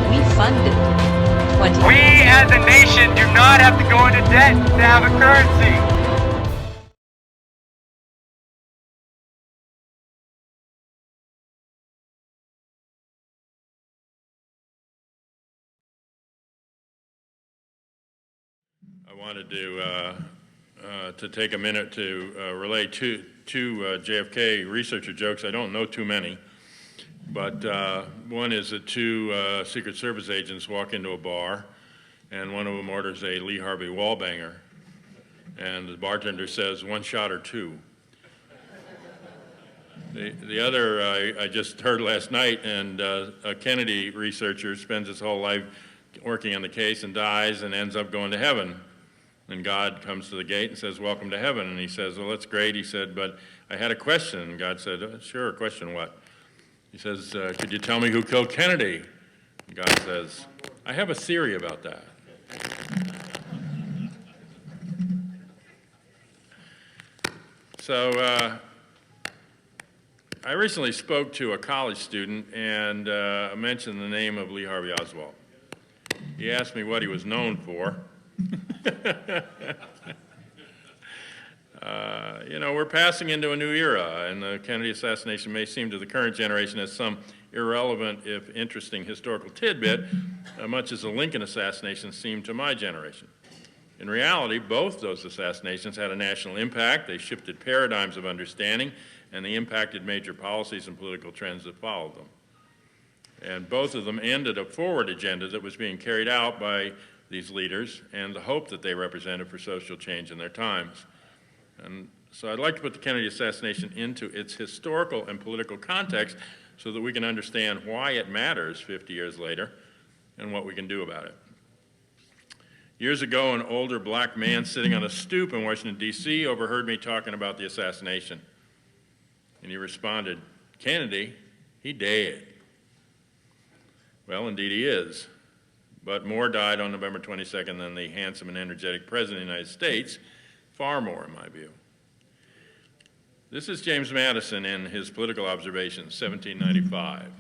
We funded 20. We as a nation do not have to go into debt to have a currency. I wanted to take a minute to relay two JFK researcher jokes. I don't know too many, but one is that two Secret Service agents walk into a bar, and one of them orders a Lee Harvey Wallbanger, and the bartender says, "One shot or two?" The other I just heard last night, and a Kennedy researcher spends his whole life working on the case and dies and ends up going to heaven. And God comes to the gate and says, "Welcome to heaven." And he says, "Well, that's great." He said, "But I had a question." And God said, "Sure, question what?" He says, "Could you tell me who killed Kennedy?" And God says, "I have a theory about that." So I recently spoke to a college student and mentioned the name of Lee Harvey Oswald. He asked me what he was known for. You know, we're passing into a new era, and the Kennedy assassination may seem to the current generation as some irrelevant, if interesting, historical tidbit, much as the Lincoln assassination seemed to my generation. In reality, both those assassinations had a national impact. They shifted paradigms of understanding, and they impacted major policies and political trends that followed them. And both of them ended a forward agenda that was being carried out by these leaders and the hope that they represented for social change in their times. And so I'd like to put the Kennedy assassination into its historical and political context so that we can understand why it matters 50 years later and what we can do about it. Years ago, an older black man sitting on a stoop in Washington, D.C. overheard me talking about the assassination. And he responded, "Kennedy, he dead." Well, indeed he is. But more died on November 22nd than the handsome and energetic President of the United States, far more in my view. This is James Madison in his Political Observations, 1795.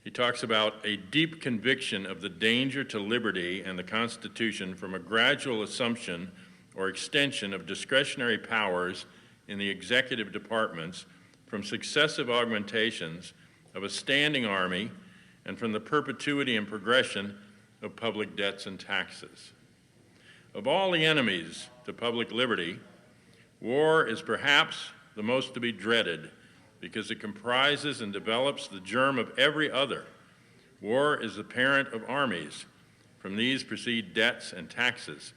He talks about a deep conviction of the danger to liberty and the Constitution from a gradual assumption or extension of discretionary powers in the executive departments, from successive augmentations of a standing army, and from the perpetuity and progression of public debts and taxes. Of all the enemies to public liberty, war is perhaps the most to be dreaded because it comprises and develops the germ of every other. War is the parent of armies. From these proceed debts and taxes,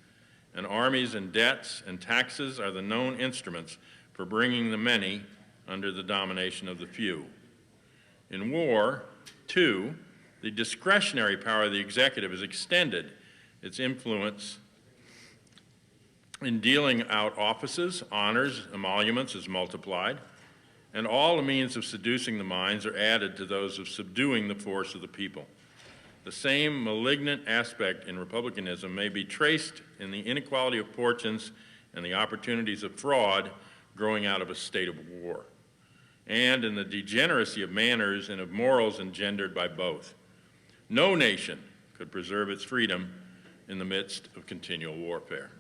and armies and debts and taxes are the known instruments for bringing the many under the domination of the few. In war, too, the discretionary power of the executive is extended. Its influence in dealing out offices, honors, emoluments is multiplied, and all the means of seducing the minds are added to those of subduing the force of the people. The same malignant aspect in republicanism may be traced in the inequality of fortunes and the opportunities of fraud growing out of a state of war, and in the degeneracy of manners and of morals engendered by both. No nation could preserve its freedom in the midst of continual warfare.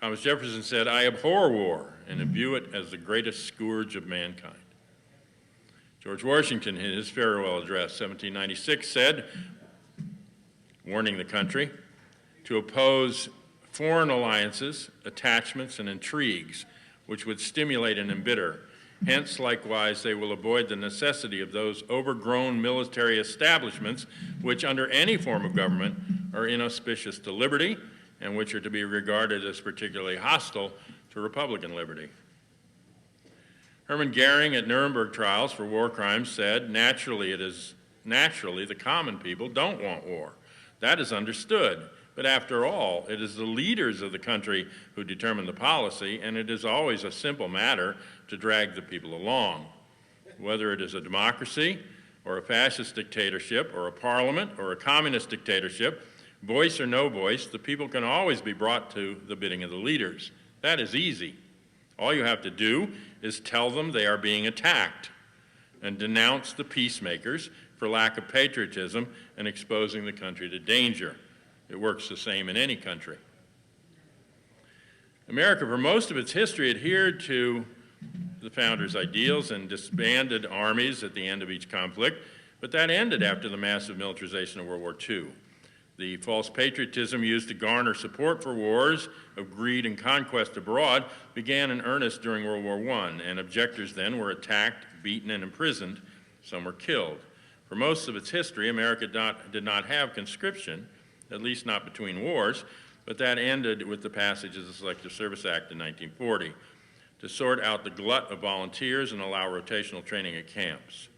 Thomas Jefferson said, "I abhor war and view it as the greatest scourge of mankind." George Washington, in his farewell address, 1796, said, warning the country, to oppose foreign alliances, attachments, and intrigues which would stimulate and embitter. Hence, likewise, they will avoid the necessity of those overgrown military establishments which, under any form of government, are inauspicious to liberty and which are to be regarded as particularly hostile to Republican liberty. Hermann Goering at Nuremberg trials for war crimes said, naturally the common people don't want war. That is understood. But after all, it is the leaders of the country who determine the policy, and it is always a simple matter to drag the people along. Whether it is a democracy or a fascist dictatorship or a parliament or a communist dictatorship, voice or no voice, the people can always be brought to the bidding of the leaders. That is easy. All you have to do is tell them they are being attacked and denounce the peacemakers for lack of patriotism and exposing the country to danger. It works the same in any country. America, for most of its history, adhered to the founders' ideals and disbanded armies at the end of each conflict, but that ended after the massive militarization of World War II. The false patriotism used to garner support for wars of greed and conquest abroad began in earnest during World War I, and objectors then were attacked, beaten, and imprisoned. Some were killed. For most of its history, America did not have conscription, at least not between wars, but that ended with the passage of the Selective Service Act in 1940 to sort out the glut of volunteers and allow rotational training at camps.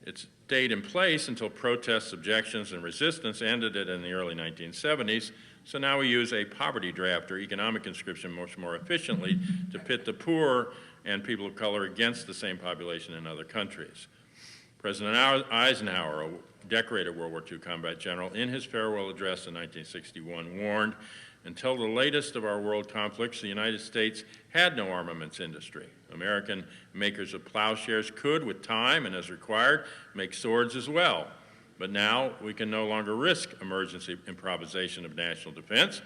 It stayed in place until protests, objections, and resistance ended it in the early 1970s, so now we use a poverty draft or economic conscription much more efficiently to pit the poor and people of color against the same population in other countries. President Eisenhower, a decorated World War II combat general, in his farewell address in 1961 warned, "Until the latest of our world conflicts, the United States had no armaments industry. American makers of plowshares could, with time and as required, make swords as well. But now we can no longer risk emergency improvisation of national defense,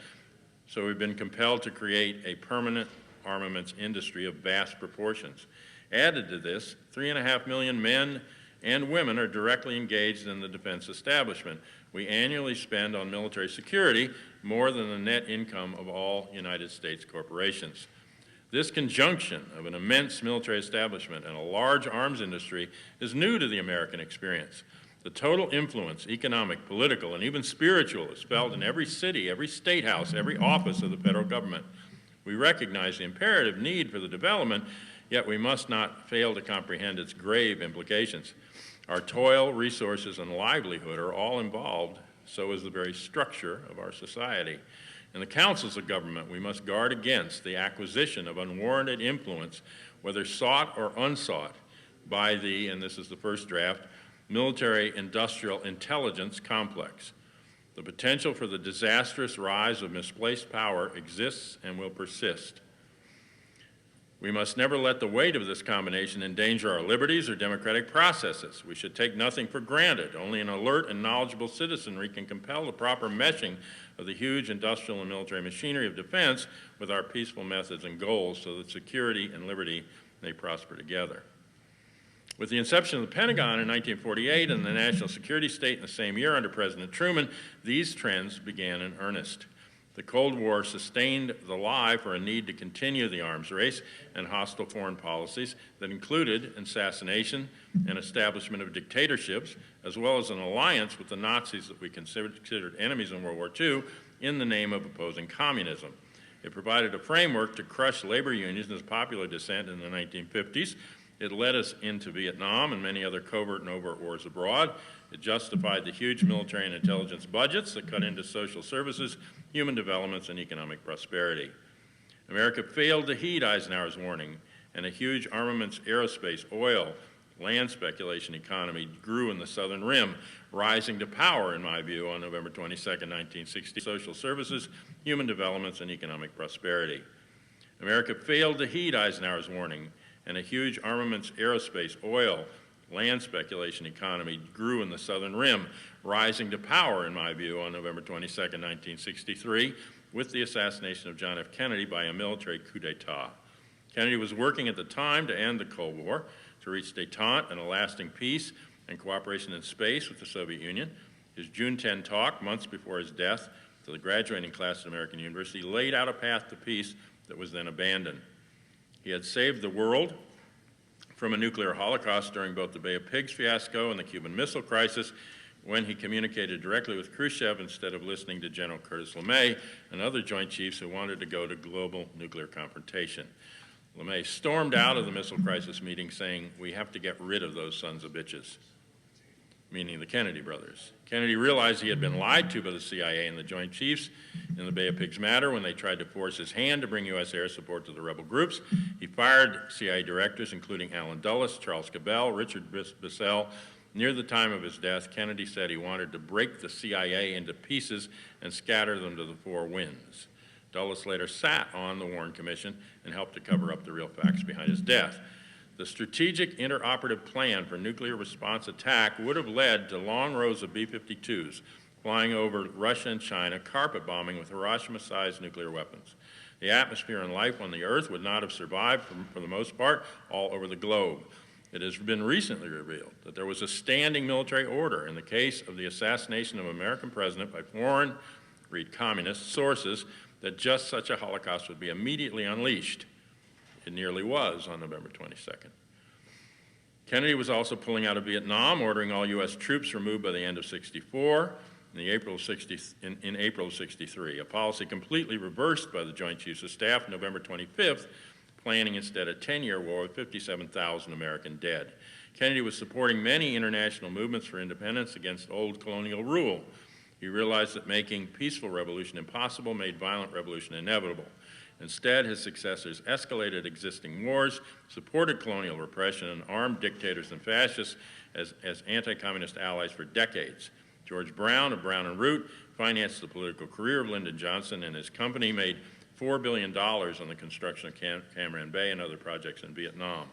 so we've been compelled to create a permanent armaments industry of vast proportions. Added to this, 3.5 million men and women are directly engaged in the defense establishment. We annually spend on military security more than the net income of all United States corporations. This conjunction of an immense military establishment and a large arms industry is new to the American experience. The total influence, economic, political, and even spiritual, is felt in every city, every state house, every office of the federal government. We recognize the imperative need for the development, yet we must not fail to comprehend its grave implications. Our toil, resources, and livelihood are all involved, so is the very structure of our society. In the councils of government, we must guard against the acquisition of unwarranted influence, whether sought or unsought, by the, and this is the first draft, military-industrial intelligence complex. The potential for the disastrous rise of misplaced power exists and will persist. We must never let the weight of this combination endanger our liberties or democratic processes. We should take nothing for granted. Only an alert and knowledgeable citizenry can compel the proper meshing of the huge industrial and military machinery of defense with our peaceful methods and goals so that security and liberty may prosper together. With the inception of the Pentagon in 1948 and the national security state in the same year under President Truman, these trends began in earnest. The Cold War sustained the lie for a need to continue the arms race and hostile foreign policies that included assassination and establishment of dictatorships, as well as an alliance with the Nazis that we considered enemies in World War II in the name of opposing communism. It provided a framework to crush labor unions and popular dissent in the 1950s. It led us into Vietnam and many other covert and overt wars abroad. It justified the huge military and intelligence budgets that cut into social services, human developments, and economic prosperity. America failed to heed Eisenhower's warning, and a huge armaments, aerospace, oil, land speculation economy grew in the Southern Rim, rising to power, in my view, on November 22, 1960. Social services, human developments, and economic prosperity. America failed to heed Eisenhower's warning, and a huge armaments, aerospace, oil, land speculation economy grew in the Southern Rim, rising to power, in my view, on November 22, 1963, with the assassination of John F. Kennedy by a military coup d'etat. Kennedy was working at the time to end the Cold War, to reach détente and a lasting peace and cooperation in space with the Soviet Union. His June 10 talk, months before his death, to the graduating class at American University, laid out a path to peace that was then abandoned. He had saved the world from a nuclear holocaust during both the Bay of Pigs fiasco and the Cuban Missile Crisis, when he communicated directly with Khrushchev instead of listening to General Curtis LeMay and other Joint Chiefs who wanted to go to global nuclear confrontation. LeMay stormed out of the Missile Crisis meeting saying, "We have to get rid of those sons of bitches," meaning the Kennedy brothers. Kennedy realized he had been lied to by the CIA and the Joint Chiefs in the Bay of Pigs matter when they tried to force his hand to bring U.S. air support to the rebel groups. He fired CIA directors, including Allen Dulles, Charles Cabell, Richard Bissell. Near the time of his death, Kennedy said he wanted to break the CIA into pieces and scatter them to the four winds. Dulles later sat on the Warren Commission and helped to cover up the real facts behind his death. The strategic interoperative plan for nuclear response attack would have led to long rows of B-52s flying over Russia and China, carpet bombing with Hiroshima-sized nuclear weapons. The atmosphere and life on the Earth would not have survived, for the most part, all over the globe. It has been recently revealed that there was a standing military order in the case of the assassination of an American president by foreign, read communist, sources that just such a Holocaust would be immediately unleashed. It nearly was on November 22nd. Kennedy was also pulling out of Vietnam, ordering all U.S. troops removed by the end of '64 in April of '63, a policy completely reversed by the Joint Chiefs of Staff November 25th, planning instead a 10-year war with 57,000 American dead. Kennedy was supporting many international movements for independence against old colonial rule. He realized that making peaceful revolution impossible made violent revolution inevitable. Instead, his successors escalated existing wars, supported colonial repression, and armed dictators and fascists as anti-communist allies for decades. George Brown of Brown and Root financed the political career of Lyndon Johnson, and his company made $4 billion on the construction of Cam Bay and other projects in Vietnam.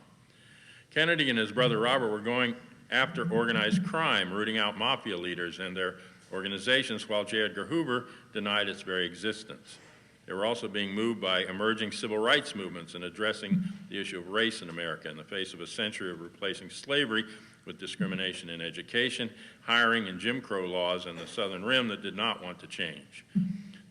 Kennedy and his brother Robert were going after organized crime, rooting out mafia leaders and their organizations, while J. Edgar Hoover denied its very existence. They were also being moved by emerging civil rights movements and addressing the issue of race in America in the face of a century of replacing slavery with discrimination in education, hiring, and Jim Crow laws in the Southern Rim that did not want to change.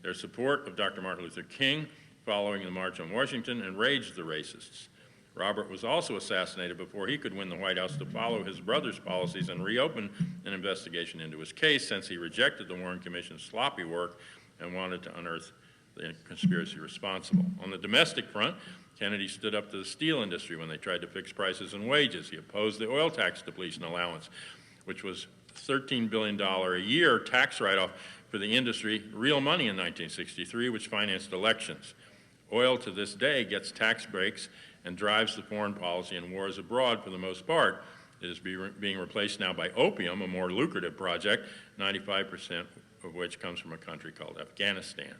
Their support of Dr. Martin Luther King following the March on Washington enraged the racists. Robert was also assassinated before he could win the White House to follow his brother's policies and reopen an investigation into his case, since he rejected the Warren Commission's sloppy work and wanted to unearth the conspiracy responsible. On the domestic front, Kennedy stood up to the steel industry when they tried to fix prices and wages. He opposed the oil tax depletion allowance, which was $13 billion a year tax write-off for the industry, real money in 1963, which financed elections. Oil to this day gets tax breaks and drives the foreign policy and wars abroad for the most part. It is being replaced now by opium, a more lucrative project, 95% of which comes from a country called Afghanistan.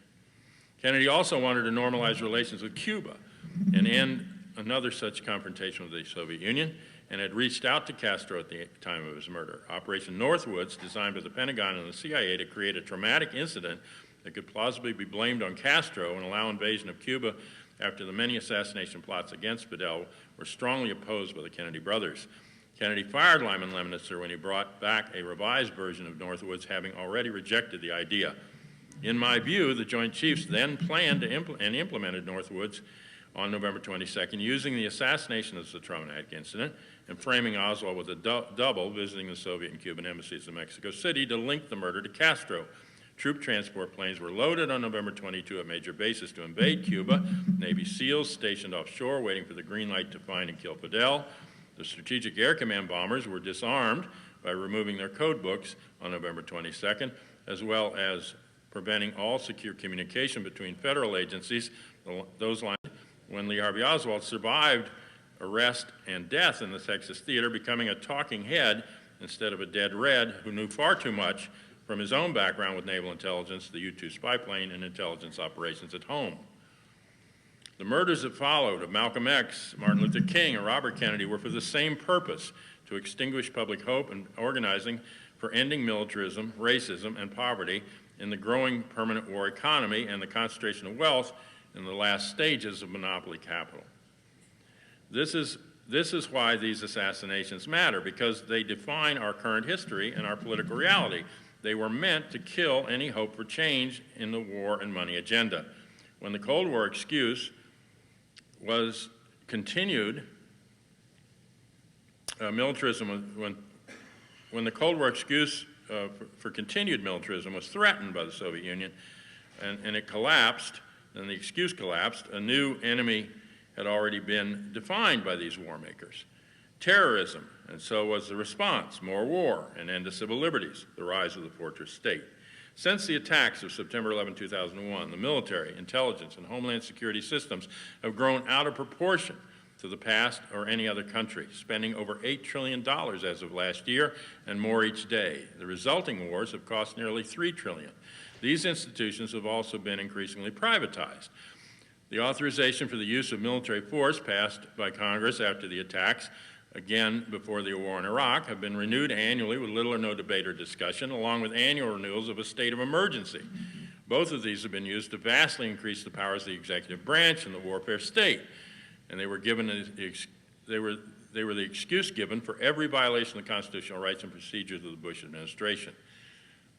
Kennedy also wanted to normalize relations with Cuba and end another such confrontation with the Soviet Union, and had reached out to Castro at the time of his murder. Operation Northwoods, designed by the Pentagon and the CIA to create a traumatic incident that could plausibly be blamed on Castro and allow invasion of Cuba after the many assassination plots against Fidel, were strongly opposed by the Kennedy brothers. Kennedy fired Lyman Lemnitzer when he brought back a revised version of Northwoods, having already rejected the idea. In my view, the Joint Chiefs then planned and implemented Northwoods on November 22nd, using the assassination as the traumatic incident and framing Oswald with a double, visiting the Soviet and Cuban embassies in Mexico City to link the murder to Castro. Troop transport planes were loaded on November 22 at major bases to invade Cuba. Navy SEALs stationed offshore waiting for the green light to find and kill Fidel. The Strategic Air Command bombers were disarmed by removing their code books on November 22nd, as well as preventing all secure communication between federal agencies. Those lines, when Lee Harvey Oswald survived arrest and death in the Texas theater, becoming a talking head instead of a dead red who knew far too much from his own background with naval intelligence, the U-2 spy plane, and intelligence operations at home. The murders that followed of Malcolm X, Martin Luther King, and Robert Kennedy were for the same purpose: to extinguish public hope and organizing for ending militarism, racism, and poverty in the growing permanent war economy and the concentration of wealth in the last stages of monopoly capital. This is why these assassinations matter, because they define our current history and our political reality. They were meant to kill any hope for change in the war and money agenda. When the Cold War excuse was continued, when the Cold War excuse for continued militarism was threatened by the Soviet Union and it collapsed, and the excuse collapsed, a new enemy had already been defined by these war makers: terrorism, and so was the response: more war, an end to civil liberties, the rise of the fortress state. Since the attacks of September 11, 2001, the military, intelligence, and homeland security systems have grown out of proportion to the past or any other country, spending over $8 trillion as of last year and more each day. The resulting wars have cost nearly $3 trillion. These institutions have also been increasingly privatized. The authorization for the use of military force passed by Congress after the attacks, again before the war in Iraq, have been renewed annually with little or no debate or discussion, along with annual renewals of a state of emergency. Both of these have been used to vastly increase the powers of the executive branch and the warfare state, and they were the excuse given for every violation of the constitutional rights and procedures of the Bush administration.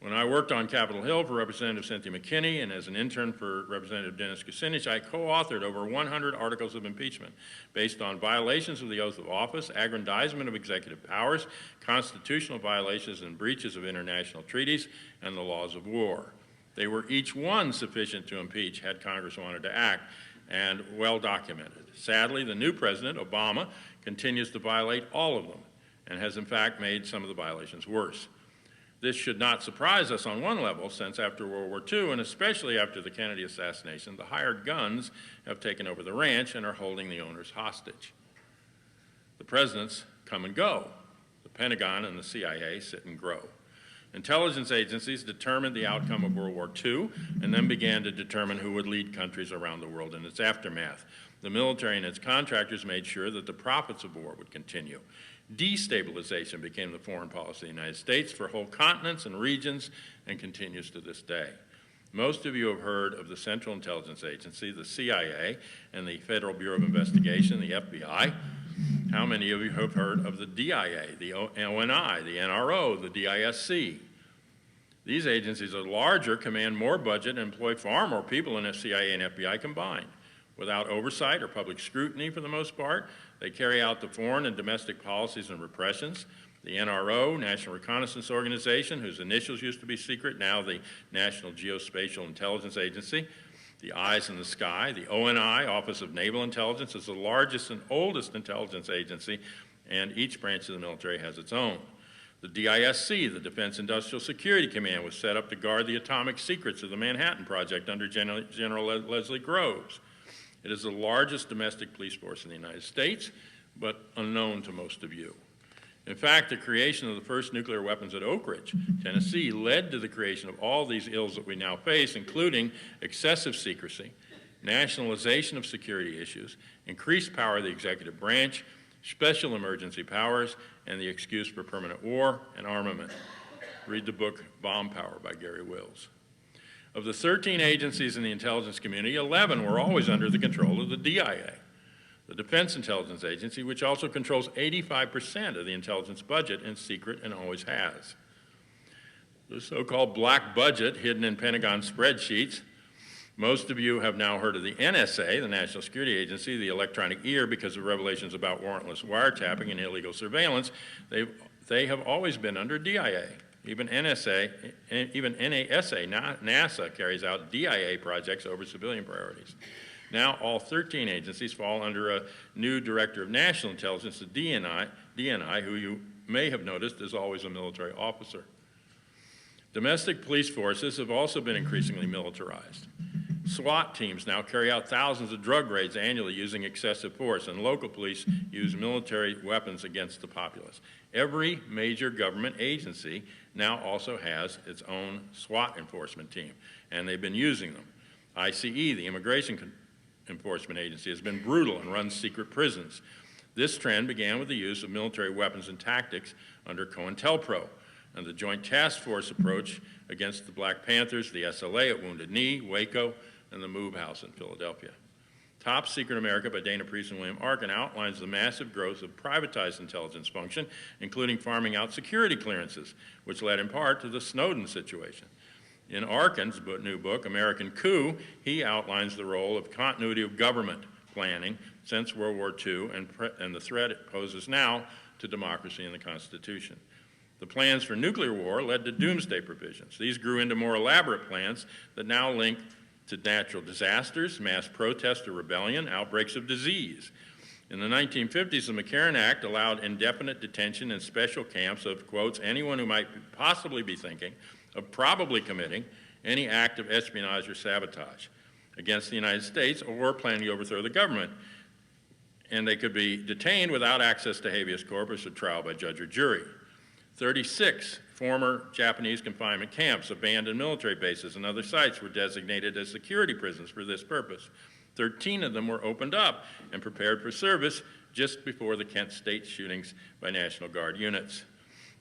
When I worked on Capitol Hill for Representative Cynthia McKinney and as an intern for Representative Dennis Kucinich, I co-authored over 100 articles of impeachment based on violations of the oath of office, aggrandizement of executive powers, constitutional violations and breaches of international treaties, and the laws of war. They were each one sufficient to impeach had Congress wanted to act, and well documented. Sadly, the new president, Obama, continues to violate all of them and has in fact made some of the violations worse. This should not surprise us on one level, since after World War II, and especially after the Kennedy assassination, the hired guns have taken over the ranch and are holding the owners hostage. The presidents come and go. The Pentagon and the CIA sit and grow. Intelligence agencies determined the outcome of World War II and then began to determine who would lead countries around the world in its aftermath. The military and its contractors made sure that the profits of war would continue. Destabilization became the foreign policy of the United States for whole continents and regions and continues to this day. Most of you have heard of the Central Intelligence Agency, the CIA, and the Federal Bureau of Investigation, the FBI. How many of you have heard of the DIA, the ONI, the NRO, the DISC? These agencies are larger, command more budget, and employ far more people than the CIA and FBI combined. Without oversight or public scrutiny for the most part, they carry out the foreign and domestic policies and repressions. The NRO, National Reconnaissance Organization, whose initials used to be secret, now the National Geospatial Intelligence Agency. The Eyes in the Sky, the ONI, Office of Naval Intelligence, is the largest and oldest intelligence agency, and each branch of the military has its own. The DISC, the Defense Industrial Security Command, was set up to guard the atomic secrets of the Manhattan Project under General Leslie Groves. It is the largest domestic police force in the United States, but unknown to most of you. In fact, the creation of the first nuclear weapons at Oak Ridge, Tennessee, led to the creation of all these ills that we now face, including excessive secrecy, nationalization of security issues, increased power of the executive branch, special emergency powers, and the excuse for permanent war and armament. Read the book Bomb Power by Gary Wills. Of the 13 agencies in the intelligence community, 11 were always under the control of the DIA. The Defense Intelligence Agency, which also controls 85% of the intelligence budget in secret and always has. The so-called black budget hidden in Pentagon spreadsheets. Most of you have now heard of the NSA, the National Security Agency, the electronic ear, because of revelations about warrantless wiretapping and illegal surveillance. They have always been under DIA. Even NASA, NASA carries out DIA projects over civilian priorities. Now all 13 agencies fall under a new Director of National Intelligence, the DNI, who you may have noticed is always a military officer. Domestic police forces have also been increasingly militarized. SWAT teams now carry out thousands of drug raids annually using excessive force, and local police use military weapons against the populace. Every major government agency now also has its own SWAT enforcement team, and they've been using them. ICE, the Immigration Enforcement Agency, has been brutal and runs secret prisons. This trend began with the use of military weapons and tactics under COINTELPRO and the Joint Task Force approach against the Black Panthers, the SLA at Wounded Knee, Waco, and the Move House in Philadelphia. Top Secret America by Dana Priest and William Arkin outlines the massive growth of privatized intelligence function, including farming out security clearances, which led in part to the Snowden situation. In Arkin's new book, American Coup, he outlines the role of continuity of government planning since World War II and the threat it poses now to democracy and the Constitution. The plans for nuclear war led to doomsday provisions. These grew into more elaborate plans that now link to natural disasters, mass protest or rebellion, outbreaks of disease. In the 1950s, the McCarran Act allowed indefinite detention in special camps of, quotes, anyone who might possibly be thinking of probably committing any act of espionage or sabotage against the United States or planning to overthrow the government. And they could be detained without access to habeas corpus or trial by judge or jury. 36 former Japanese confinement camps, abandoned military bases, and other sites were designated as security prisons for this purpose. 13 of them were opened up and prepared for service just before the Kent State shootings by National Guard units.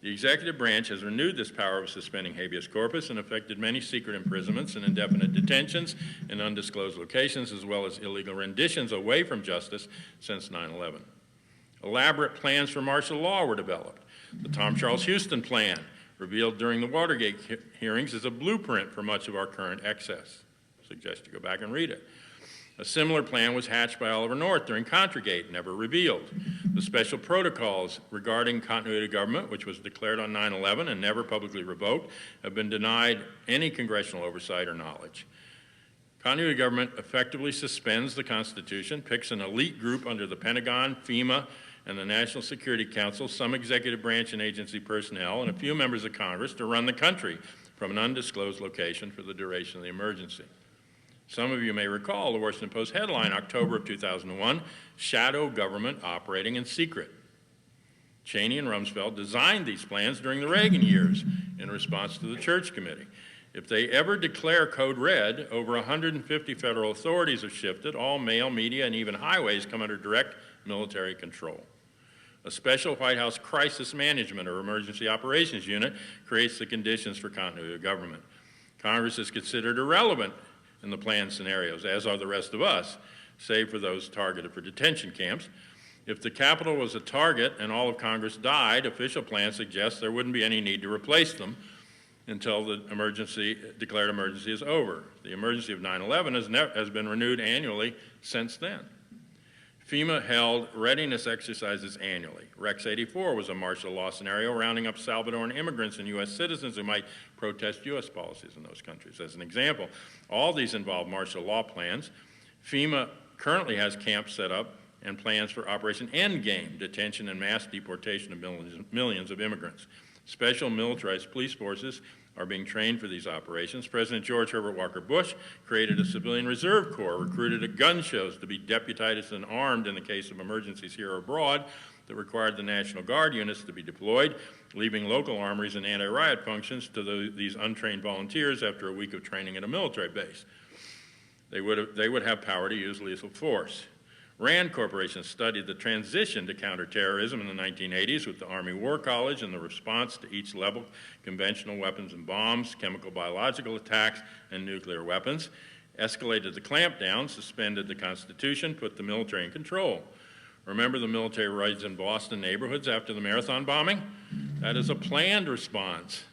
The executive branch has renewed this power of suspending habeas corpus and effected many secret imprisonments and indefinite detentions in undisclosed locations, as well as illegal renditions away from justice since 9/11. Elaborate plans for martial law were developed. The Tom Charles Houston Plan, revealed during the Watergate hearings, is a blueprint for much of our current excess. I suggest you go back and read it. A similar plan was hatched by Oliver North during Contragate, never revealed. The special protocols regarding continuity of government, which was declared on 9/11 and never publicly revoked, have been denied any congressional oversight or knowledge. Continuity of government effectively suspends the Constitution, picks an elite group under the Pentagon, FEMA, and the National Security Council, some executive branch and agency personnel, and a few members of Congress to run the country from an undisclosed location for the duration of the emergency. Some of you may recall the Washington Post headline, October of 2001, "Shadow Government Operating in Secret." Cheney and Rumsfeld designed these plans during the Reagan years in response to the Church Committee. If they ever declare code red, over 150 federal authorities are shifted, all mail, media, and even highways come under direct military control. A special White House crisis management or emergency operations unit creates the conditions for continuity of government. Congress is considered irrelevant in the planned scenarios, as are the rest of us, save for those targeted for detention camps. If the Capitol was a target and all of Congress died, official plans suggest there wouldn't be any need to replace them until the declared emergency is over. The emergency of 9/11 has been renewed annually since then. FEMA held readiness exercises annually. Rex 84 was a martial law scenario rounding up Salvadoran immigrants and U.S. citizens who might protest U.S. policies in those countries. As an example, all these involve martial law plans. FEMA currently has camps set up and plans for Operation Endgame, detention and mass deportation of millions of immigrants. Special militarized police forces are being trained for these operations. President George Herbert Walker Bush created a civilian reserve corps, recruited at gun shows to be deputized and armed in the case of emergencies here or abroad that required the National Guard units to be deployed, leaving local armories and anti-riot functions to these untrained volunteers after a week of training at a military base. They would have power to use lethal force. RAND Corporation studied the transition to counterterrorism in the 1980s with the Army War College and the response to each level, conventional weapons and bombs, chemical biological attacks, and nuclear weapons, escalated the clampdown, suspended the Constitution, put the military in control. Remember the military raids in Boston neighborhoods after the Marathon bombing? That is a planned response,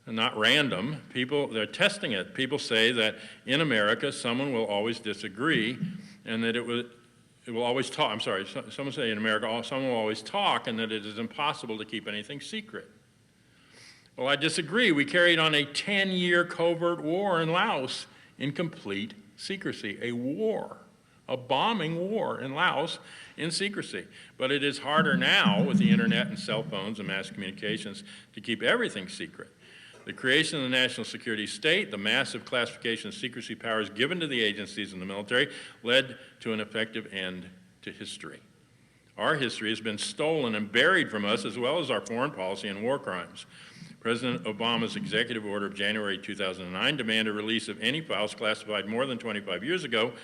and not random. They're testing it. People say that in America, someone will always disagree, and that it will always talk. I'm sorry, someone say in America, someone will always talk, and that it is impossible to keep anything secret. Well, I disagree. We carried on a 10-year covert war in Laos in complete secrecy, a bombing war in Laos in secrecy. But it is harder now with the internet and cell phones and mass communications to keep everything secret. The creation of the national security state, the massive classification of secrecy powers given to the agencies in the military, led to an effective end to history. Our history has been stolen and buried from us, as well as our foreign policy and war crimes. President Obama's executive order of January 2009 demanded release of any files classified more than 25 years ago,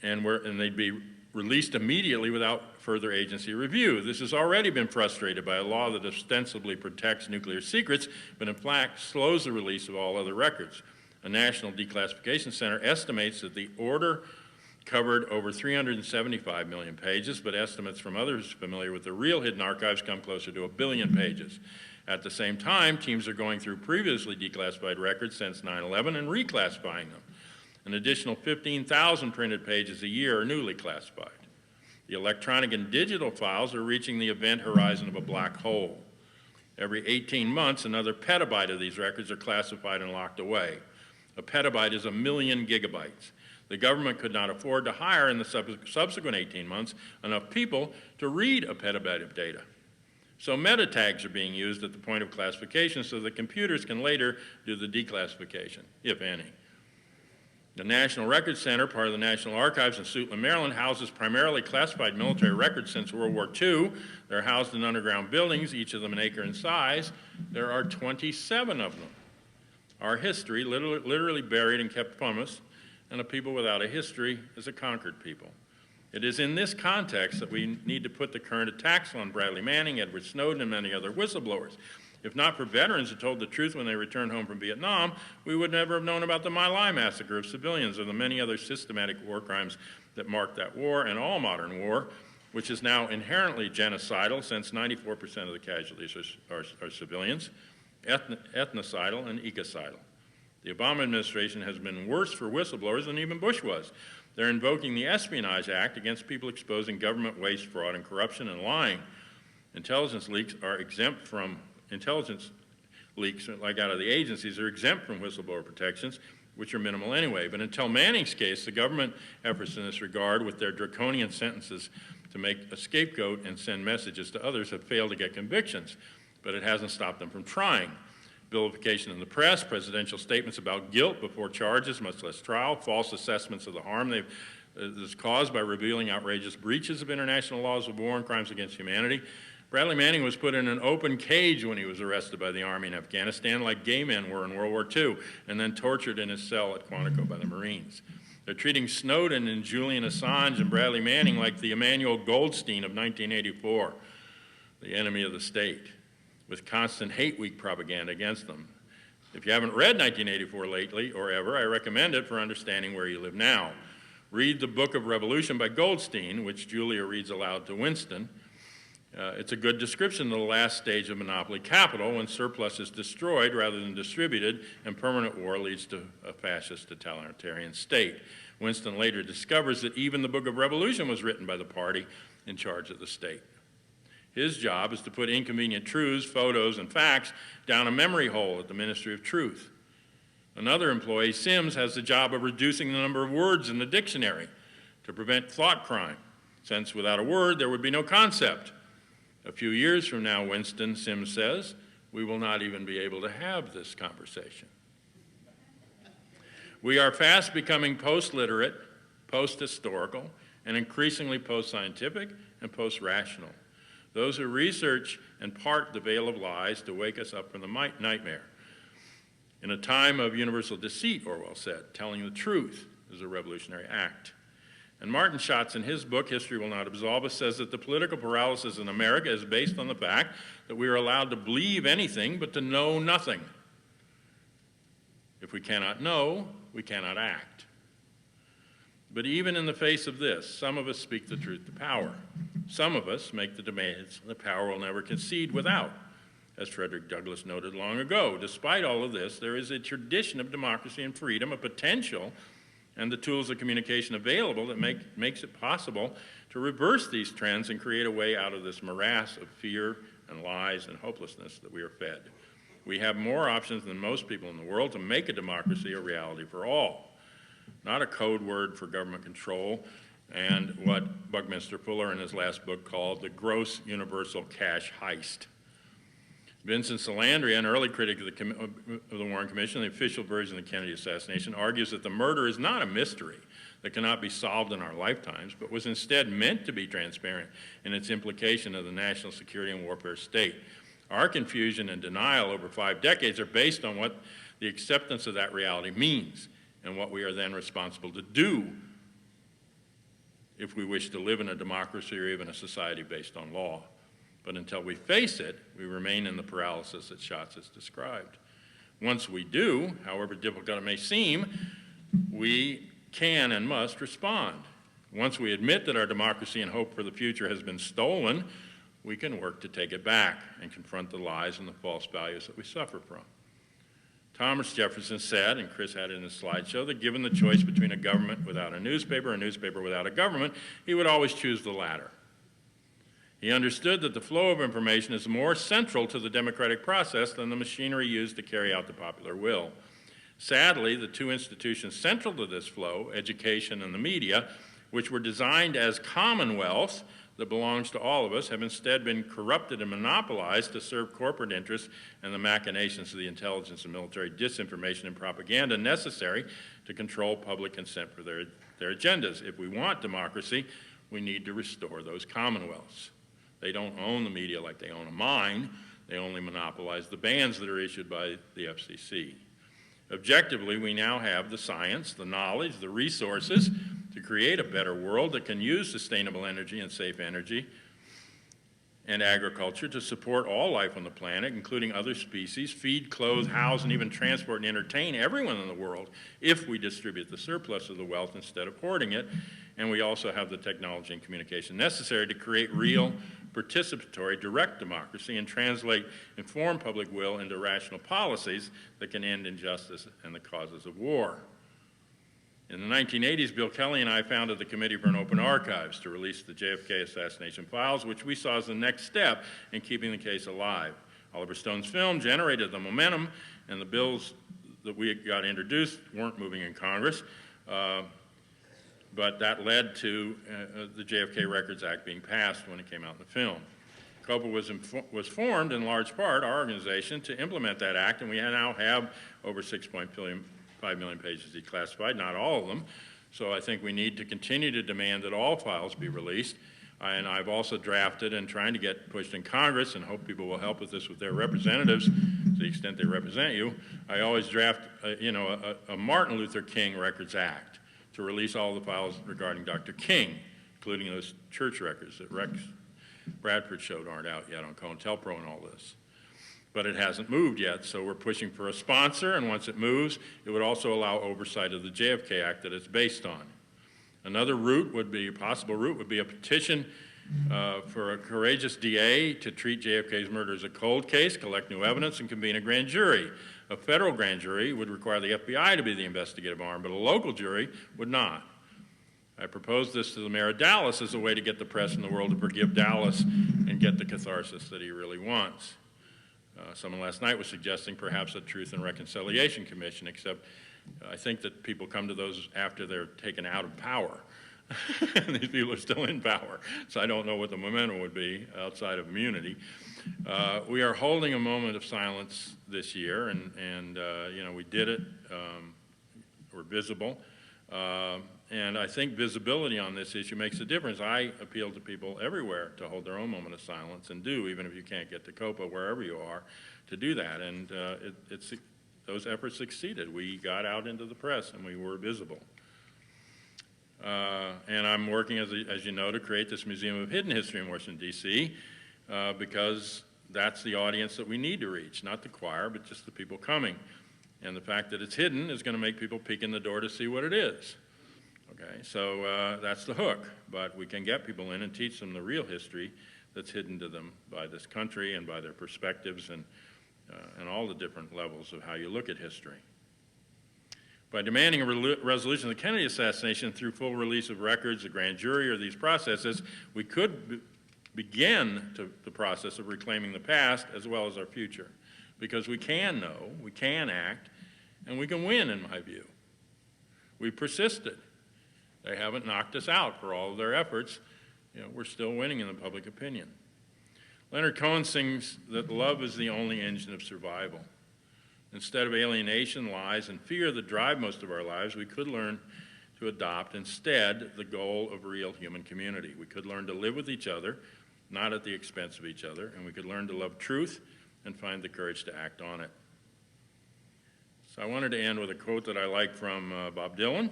and they'd be released immediately without further agency review. This has already been frustrated by a law that ostensibly protects nuclear secrets, but in fact slows the release of all other records. A National Declassification Center estimates that the order covered over 375 million pages, but estimates from others familiar with the real hidden archives come closer to 1 billion pages. At the same time, teams are going through previously declassified records since 9/11 and reclassifying them. An additional 15,000 printed pages a year are newly classified. The electronic and digital files are reaching the event horizon of a black hole. Every 18 months, another petabyte of these records are classified and locked away. A petabyte is 1 million gigabytes. The government could not afford to hire in the subsequent 18 months enough people to read a petabyte of data. So meta tags are being used at the point of classification so that computers can later do the declassification, if any. The National Records Center, part of the National Archives in Suitland, Maryland, houses primarily classified military records since World War II. They're housed in underground buildings, each of them an acre in size. There are 27 of them. Our history, literally buried and kept from us, and a people without a history is a conquered people. It is in this context that we need to put the current attacks on Bradley Manning, Edward Snowden, and many other whistleblowers. If not for veterans who told the truth when they returned home from Vietnam, we would never have known about the My Lai massacre of civilians or the many other systematic war crimes that marked that war and all modern war, which is now inherently genocidal since 94% of the casualties are civilians, ethnocidal and ecocidal. The Obama administration has been worse for whistleblowers than even Bush was. They're invoking the Espionage Act against people exposing government waste, fraud, and corruption and lying. Intelligence leaks, like out of the agencies, are exempt from whistleblower protections, which are minimal anyway. But until Manning's case, the government efforts in this regard, with their draconian sentences to make a scapegoat and send messages to others, have failed to get convictions. But it hasn't stopped them from trying. Vilification in the press, presidential statements about guilt before charges, much less trial, false assessments of the harm is caused by revealing outrageous breaches of international laws of war and crimes against humanity. Bradley Manning was put in an open cage when he was arrested by the Army in Afghanistan, like gay men were in World War II, and then tortured in his cell at Quantico by the Marines. They're treating Snowden and Julian Assange and Bradley Manning like the Emmanuel Goldstein of 1984, the enemy of the state, with constant hate week propaganda against them. If you haven't read 1984 lately or ever, I recommend it for understanding where you live now. Read The Book of Revolution by Goldstein, which Julia reads aloud to Winston. It's a good description of the last stage of monopoly capital, when surplus is destroyed rather than distributed, and permanent war leads to a fascist totalitarian state. Winston later discovers that even the Book of Revolution was written by the party in charge of the state. His job is to put inconvenient truths, photos, and facts down a memory hole at the Ministry of Truth. Another employee, Sims, has the job of reducing the number of words in the dictionary to prevent thought crime, since without a word there would be no concept. A few years from now, Winston, Sims says, we will not even be able to have this conversation. We are fast becoming post-literate, post-historical, and increasingly post-scientific and post-rational. Those who research and part the veil of lies to wake us up from the nightmare. In a time of universal deceit, Orwell said, telling the truth is a revolutionary act. And Martin Schatz, in his book, History Will Not Absolve Us, says that the political paralysis in America is based on the fact that we are allowed to believe anything but to know nothing. If we cannot know, we cannot act. But even in the face of this, some of us speak the truth to power. Some of us make the demands the power will never concede without. As Frederick Douglass noted long ago, despite all of this, there is a tradition of democracy and freedom, a potential, and the tools of communication available that makes it possible to reverse these trends and create a way out of this morass of fear and lies and hopelessness that we are fed. We have more options than most people in the world to make a democracy a reality for all, not a code word for government control and what Buckminster Fuller in his last book called the gross universal cash heist. Vincent Salandria, an early critic of the Warren Commission, the official version of the Kennedy assassination, argues that the murder is not a mystery that cannot be solved in our lifetimes, but was instead meant to be transparent in its implication of the national security and warfare state. Our confusion and denial over 5 decades are based on what the acceptance of that reality means and what we are then responsible to do if we wish to live in a democracy or even a society based on law. But until we face it, we remain in the paralysis that Schatz has described. Once we do, however difficult it may seem, we can and must respond. Once we admit that our democracy and hope for the future has been stolen, we can work to take it back and confront the lies and the false values that we suffer from. Thomas Jefferson said, and Chris had it in his slideshow, that given the choice between a government without a newspaper without a government, he would always choose the latter. He understood that the flow of information is more central to the democratic process than the machinery used to carry out the popular will. Sadly, the two institutions central to this flow, education and the media, which were designed as commonwealths that belongs to all of us have instead been corrupted and monopolized to serve corporate interests and the machinations of the intelligence and military disinformation and propaganda necessary to control public consent for their agendas. If we want democracy, we need to restore those commonwealths. They don't own the media like they own a mine. They only monopolize the bans that are issued by the FCC. Objectively, we now have the science, the knowledge, the resources to create a better world that can use sustainable energy and safe energy and agriculture to support all life on the planet, including other species, feed, clothe, house, and even transport and entertain everyone in the world if we distribute the surplus of the wealth instead of hoarding it. And we also have the technology and communication necessary to create real, participatory, direct democracy and translate informed public will into rational policies that can end injustice and the causes of war. In the 1980s, Bill Kelly and I founded the Committee for an Open Archives to release the JFK assassination files, which we saw as the next step in keeping the case alive. Oliver Stone's film generated the momentum, and the bills that we got introduced weren't moving in Congress, but that led to the JFK Records Act being passed when it came out in the film. COPA was formed in large part, our organization, to implement that act, and we now have over 6.5 million pages declassified, not all of them. So I think we need to continue to demand that all files be released. And I've also drafted and trying to get pushed in Congress, and hope people will help with this with their representatives to the extent they represent you. I always draft a Martin Luther King Records Act to release all the files regarding Dr. King, including those church records that Rex Bradford showed aren't out yet on COINTELPRO and all this. But it hasn't moved yet, so we're pushing for a sponsor, and once it moves, it would also allow oversight of the JFK Act that it's based on. Another possible route would be a petition for a courageous DA to treat JFK's murder as a cold case, collect new evidence, and convene a grand jury. A federal grand jury would require the FBI to be the investigative arm, but a local jury would not. I proposed this to the mayor of Dallas as a way to get the press in the world to forgive Dallas and get the catharsis that he really wants. Someone last night was suggesting perhaps a Truth and Reconciliation Commission, except I think that people come to those after they're taken out of power. And these people are still in power. So I don't know what the momentum would be outside of immunity. We are holding a moment of silence this year, and we did it. We're visible. And I think visibility on this issue makes a difference. I appeal to people everywhere to hold their own moment of silence, and do, even if you can't get to COPA, wherever you are, to do that. And those efforts succeeded. We got out into the press, and we were visible. And I'm working, as you know, to create this Museum of Hidden History in Washington, D.C., because that's the audience that we need to reach, not the choir, but just the people coming. And the fact that it's hidden is going to make people peek in the door to see what it is. Okay, so that's the hook, but we can get people in and teach them the real history that's hidden to them by this country and by their perspectives and all the different levels of how you look at history. By demanding a resolution of the Kennedy assassination through full release of records, a grand jury, or these processes, we could begin the process of reclaiming the past as well as our future, because we can know, we can act, and we can win, in my view. We persisted. They haven't knocked us out for all of their efforts. We're still winning in the public opinion. Leonard Cohen sings that love is the only engine of survival. Instead of alienation, lies, and fear that drive most of our lives, we could learn to adopt instead the goal of real human community. We could learn to live with each other, not at the expense of each other, and we could learn to love truth and find the courage to act on it. So I wanted to end with a quote that I like from Bob Dylan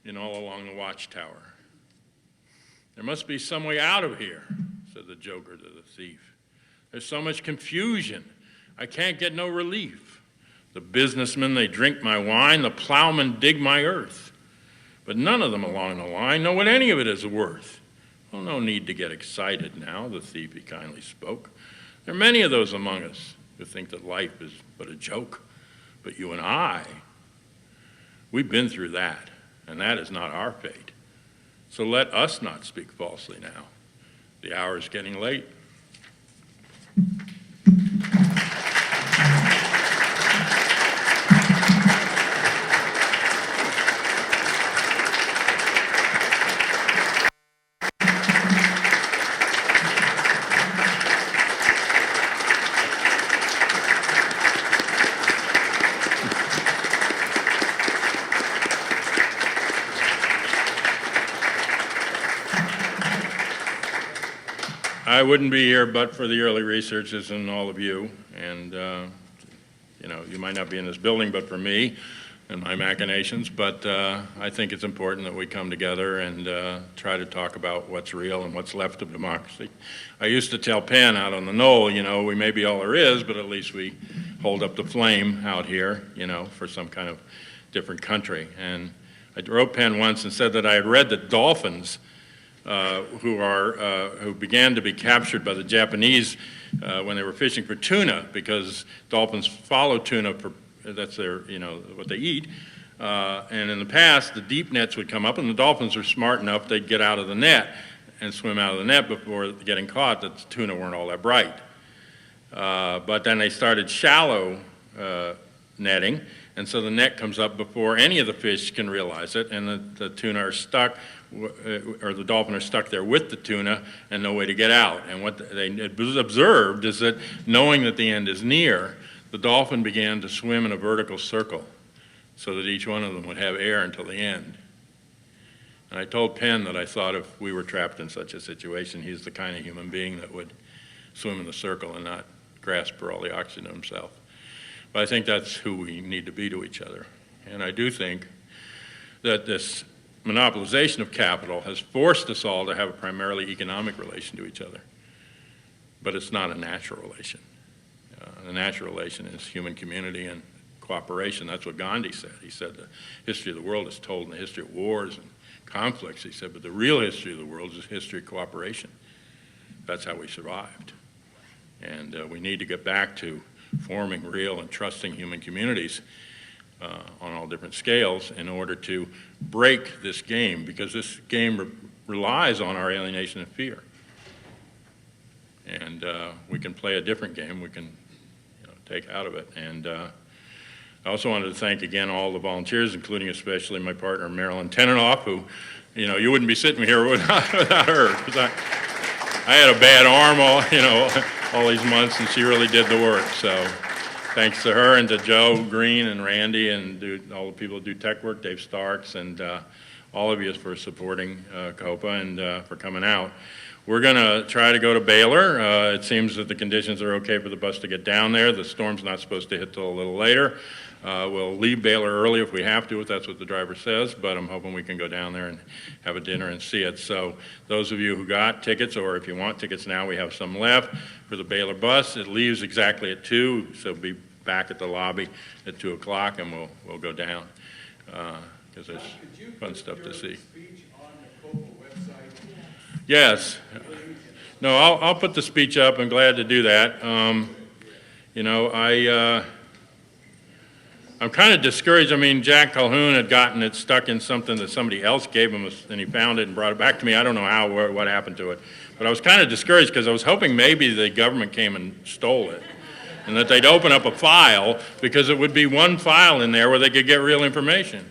in All Along the Watchtower. "There must be some way out of here," said the joker to the thief. "There's so much confusion. I can't get no relief. The businessmen, they drink my wine. The plowmen dig my earth. But none of them along the line know what any of it is worth." "Well, no need to get excited now," the thief he kindly spoke. "There are many of those among us who think that life is but a joke. But you and I, we've been through that, and that is not our fate. So let us not speak falsely now. The hour is getting late." I wouldn't be here but for the early researchers and all of you. And, you know, you might not be in this building but for me and my machinations, but I think it's important that we come together and try to talk about what's real and what's left of democracy. I used to tell Penn out on the knoll, you know, we may be all there is, but at least we hold up the flame out here, you know, for some kind of different country. And I wrote Penn once and said that I had read that dolphins who began to be captured by the Japanese when they were fishing for tuna, because dolphins follow tuna for, that's their, you know, what they eat. And in the past, the deep nets would come up, and the dolphins were smart enough they'd get out of the net and swim out of the net before getting caught. That the tuna weren't all that bright. But then they started shallow netting, and so the net comes up before any of the fish can realize it, and the tuna are stuck, or the dolphin are stuck there with the tuna and no way to get out. And what they observed is that knowing that the end is near, the dolphin began to swim in a vertical circle so that each one of them would have air until the end. And I told Penn that I thought if we were trapped in such a situation, he's the kind of human being that would swim in the circle and not grasp for all the oxygen himself. But I think that's who we need to be to each other. And I do think that this monopolization of capital has forced us all to have a primarily economic relation to each other. But it's not a natural relation. The natural relation is human community and cooperation. That's what Gandhi said. He said the history of the world is told in the history of wars and conflicts. He said, but the real history of the world is a history of cooperation. That's how we survived. And we need to get back to forming real and trusting human communities on all different scales in order to break this game, because this game relies on our alienation and fear. And we can play a different game. We can take out of it. And I also wanted to thank again all the volunteers, including especially my partner Marilyn Tenenoff, who, you know, you wouldn't be sitting here without her, because I had a bad arm all these months, and she really did the work. So thanks to her and to Joe Green and Randy and all the people who do tech work, Dave Starks, and all of you for supporting COPA and for coming out. We're going to try to go to Baylor. It seems that the conditions are okay for the bus to get down there. The storm's not supposed to hit till a little later. We'll leave Baylor early if we have to, if that's what the driver says, but I'm hoping we can go down there and have a dinner and see it. So those of you who got tickets, or if you want tickets now, we have some left for the Baylor bus. It leaves exactly at 2, so be back at the lobby at 2 o'clock, and we'll go down because there's fun stuff to see. Yes. No, I'll put the speech up. I'm glad to do that. You know, I'm kind of discouraged. I mean, Jack Calhoun had gotten it stuck in something that somebody else gave him, and he found it and brought it back to me. I don't know what happened to it. But I was kind of discouraged because I was hoping maybe the government came and stole it, and that they'd open up a file, because it would be one file in there where they could get real information.